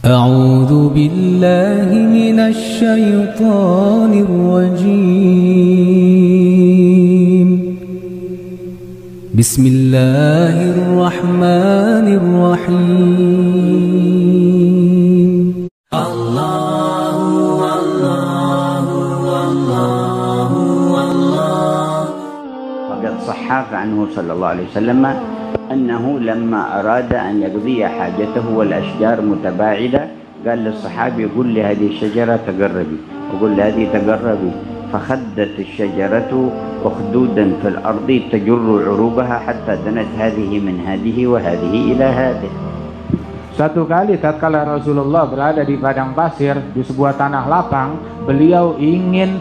أعوذ بالله من الشيطان الرجيم. بسم الله الرحمن الرحيم. الله الله الله الله. وقد صح عنه صلى الله عليه وسلم أنه لما أراد أن يقضي حاجته والأشجار متباعدة قال للصحابي يقول لهذه الشجرة تقربي وقل لهذه تقربي، فخدت الشجرة أخدودا في الأرض تجر عروبها حتى دنت هذه من هذه وهذه إلى هذه. Satu kali tatkala Rasulullah berada di padang pasir di sebuah tanah lapang, beliau ingin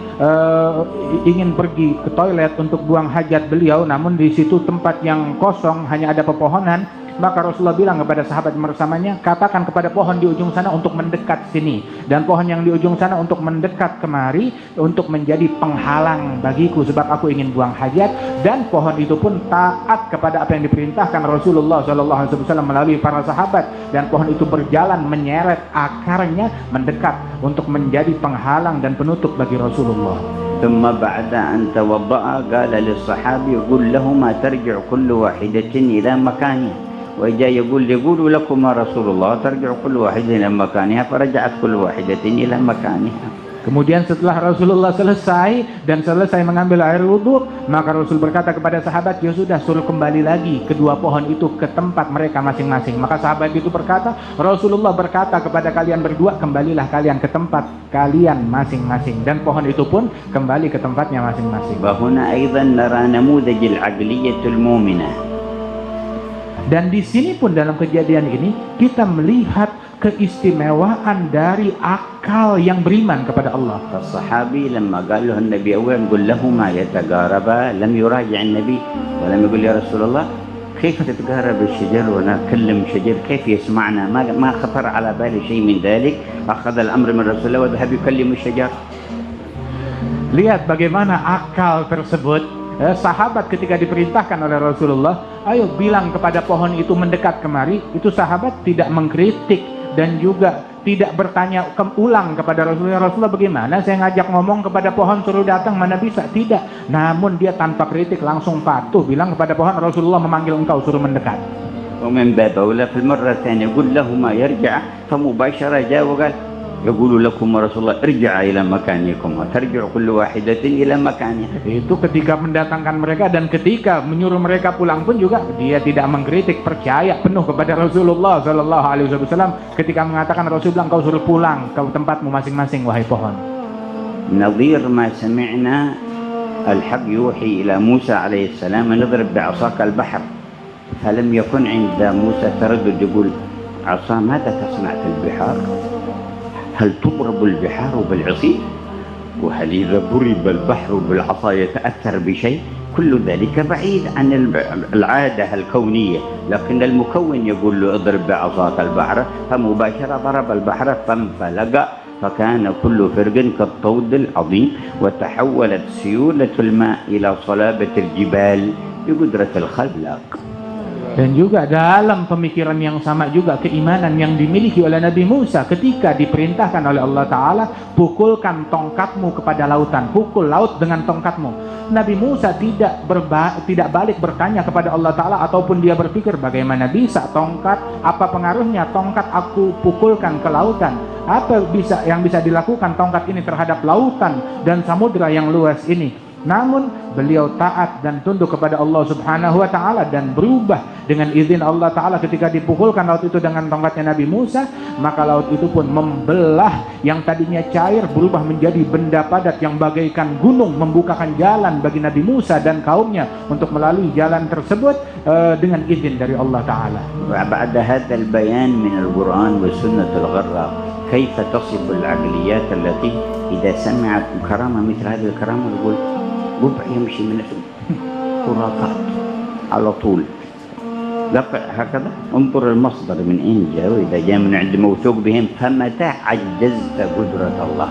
pergi ke toilet untuk buang hajat beliau, namun di situ tempat yang kosong hanya ada pepohonan. Maka Rasulullah bilang kepada sahabat bersamanya, katakan kepada pohon di ujung sana untuk mendekat sini, dan pohon yang di ujung sana untuk mendekat kemari untuk menjadi penghalang bagiku sebab aku ingin buang hajat. Dan pohon itu pun taat kepada apa yang diperintahkan Rasulullah SAW melalui para sahabat, dan pohon itu berjalan menyeret akarnya mendekat untuk menjadi penghalang dan penutup bagi Rasulullah. ثم بعد أن توضأ قال للصحابي قل لهما ترجع كل واحدة إلى مكانها، وجاء يقول لكما رسول الله ترجع كل واحدة إلى مكانها، فرجعت كل واحدة إلى مكانها. Kemudian setelah Rasulullah selesai mengambil air wudhu, maka Rasul berkata kepada sahabat, ya sudah, suruh kembali lagi kedua pohon itu ke tempat mereka masing-masing. Maka sahabat itu berkata, Rasulullah berkata kepada kalian berdua, kembalilah kalian ke tempat kalian masing-masing, dan pohon itu pun kembali ke tempatnya masing-masing. وهنا أيضا نرى نموذج العقلية المؤمنة. Dan di sini pun dalam kejadian ini kita melihat keistimewaan dari akal yang beriman kepada Allah. الصحابي لما قال له النبي أولا قل لهما يتقاربا لم يراجع النبي ولم يقول يا رسول الله كيف تتقارب الشجر ونكلم شجر كيف يسمعنا، ما خطر على بالي شيء من ذلك، أخذ الأمر من رسول الله وذهب يكلم الشجر. Lihat bagaimana akal tersebut. Sahabat ketika diperintahkan oleh Rasulullah, ayo bilang kepada pohon itu mendekat kemari, itu sahabat tidak mengkritik dan juga tidak bertanya ulang kepada Rasulullah, Rasulullah bagaimana saya ngajak ngomong kepada pohon suruh datang, mana bisa, tidak. Namun dia tanpa kritik langsung patuh bilang kepada pohon, Rasulullah memanggil engkau suruh mendekat. ومن باب أولى في المرة الثانية يقول لهما يرجع، فمباشرة جاء وقال يقول لكم رسول الله ارجع إلى مكانكم وترجع كل واحدة إلى مكانها. Itu ketika mendatangkan mereka dan ketika menyuruh mereka pulang pun juga dia tidak mengkritik, percaya penuh kepada Rasulullah SAW ketika mengatakan Rasulullah engkau suruh pulang ke tempatmu masing-masing wahai pohon. نظير ما سمعنا الحق يوحي إلى موسى عليه السلام نضرب بعصاك البحر، فلم يكن عند موسى تردد يقول عصا ماذا تصنع في البحار؟ هل تضرب البحار بالعصي؟ وهل إذا ضرب البحر بالعصا يتأثر بشيء؟ كل ذلك بعيد عن العادة الكونية، لكن المكون يقول له اضرب بعصاك البحر، فمباشرة ضرب البحر فانفلق، فكان كل فرق كالطود العظيم، وتحولت سيولة الماء إلى صلابة الجبال بقدرة الخلاق. Dan juga dalam pemikiran yang sama juga keimanan yang dimiliki oleh Nabi Musa ketika diperintahkan oleh Allah Ta'ala, pukulkan tongkatmu kepada lautan, pukul laut dengan tongkatmu. Nabi Musa tidak balik bertanya kepada Allah Ta'ala ataupun dia berpikir bagaimana bisa tongkat, apa pengaruhnya tongkat aku pukulkan ke lautan, apa yang bisa dilakukan tongkat ini terhadap lautan dan samudra yang luas ini. Namun beliau taat dan tunduk kepada Allah Subhanahu wa Ta'ala dan berubah dengan izin Allah Ta'ala. Ketika dipukulkan laut itu dengan tongkatnya Nabi Musa, maka laut itu pun membelah yang tadinya cair berubah menjadi benda padat yang bagaikan gunung, membukakan jalan bagi Nabi Musa dan kaumnya untuk melalui jalan tersebut dengan izin dari Allah Ta'ala. بعد هذا البيان من القرآن والسنة الغراء كيف تصف العقليات التي إذا سمعت كرامة مثل هذه الكرامة يقول ربع يمشي من خرافات على طول. دقق هكذا، انظر المصدر من أين جاء، وإذا جاء من عند موثوق بهم فمتى عجزت قدرة الله.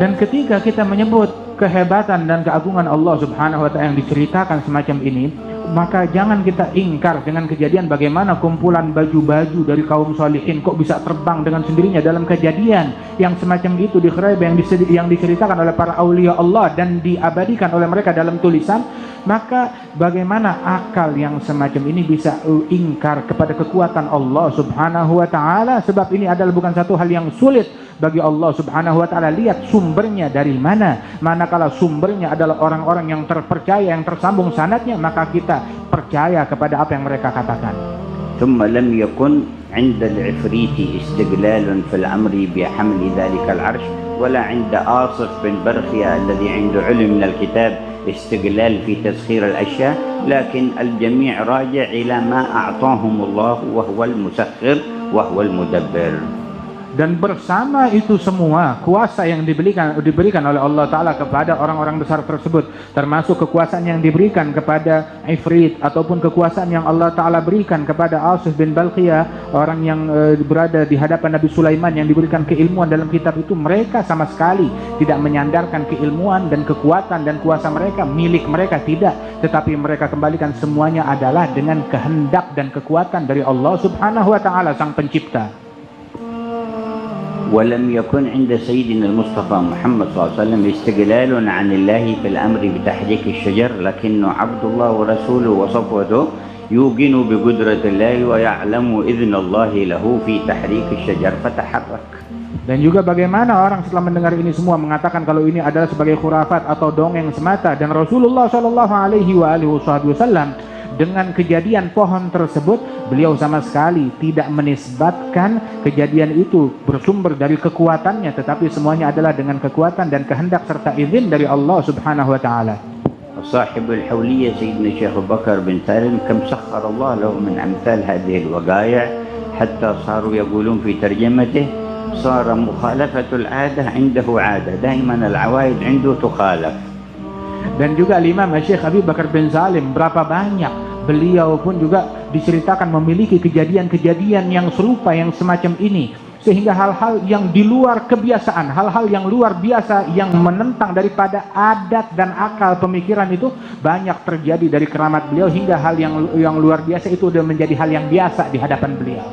Dan ketika kita menyebut kehebatan dan keagungan Allah Subhanahu wa Ta'ala yang diceritakan semacam ini, Maka jangan kita ingkar dengan kejadian bagaimana kumpulan baju-baju dari kaum solihin kok bisa terbang dengan sendirinya dalam kejadian yang semacam itu di Khuraibah yang diceritakan oleh para aulia Allah dan diabadikan oleh mereka dalam tulisan. Maka bagaimana akal yang semacam ini bisa ingkar kepada kekuatan Allah Subhanahu wa taala, sebab ini adalah bukan satu hal yang sulit bagi Allah Subhanahu wa taala. Lihat sumbernya dari mana. Manakala sumbernya adalah orang-orang yang terpercaya, yang tersambung sanadnya, maka kita percaya kepada apa yang mereka katakan. ثم لم يكن عند العفريت استقلال في الأمر بحمل ذلك العرش ولا عند آصف بن برخيا الذي عنده علم من الكتاب استقلال في تسخير الأشياء، لكن الجميع راجع إلى ما أعطاهم الله وهو المسخر وهو المدبر. Dan bersama itu semua kuasa yang diberikan oleh Allah Ta'ala kepada orang-orang besar tersebut, termasuk kekuasaan yang diberikan kepada Ifrit ataupun kekuasaan yang Allah Ta'ala berikan kepada Asif bin Balqiyah, orang yang berada di hadapan Nabi Sulaiman yang diberikan keilmuan dalam kitab itu, mereka sama sekali tidak menyandarkan keilmuan dan kekuatan dan kuasa mereka milik mereka, tidak, tetapi mereka kembalikan semuanya adalah dengan kehendak dan kekuatan dari Allah Subhanahu wa Ta'ala sang pencipta. ولم يكن عند سيدنا المصطفى محمد صلى الله عليه وسلم استقلال عن الله في الأمر بتحريك الشجر، لكنه عبد الله ورسوله وصفوته يوقن بقدرة الله ويعلم إذن الله له في تحريك الشجر فتحرك. Dan juga bagaimana orang setelah mendengar ini semua mengatakan kalau ini adalah sebagai khurafat atau dongeng semata, dan Rasulullah Shallallahu Alaihi Wasallam dengan kejadian pohon tersebut, beliau sama sekali tidak menisbatkan kejadian itu bersumber dari kekuatannya, tetapi semuanya adalah dengan kekuatan dan kehendak serta izin dari Allah Subhanahu wa taala. صاحب الحولية سيدنا الشيخ أبو بكر بن سالم كم سخر الله له من أمثال هذه الوقائع حتى صاروا يقولون في ترجمته صار مخالفة العادة عنده عادة، دائما العوائد عنده تخالف. Dan juga Imam Syekh Abu Bakar bin Salim, berapa banyak beliau pun juga diceritakan memiliki kejadian-kejadian yang serupa yang semacam ini, sehingga hal-hal yang di luar kebiasaan, hal-hal yang luar biasa yang menentang daripada adat dan akal pemikiran itu banyak terjadi dari keramat beliau, hingga hal yang luar biasa itu sudah menjadi hal yang biasa di hadapan beliau.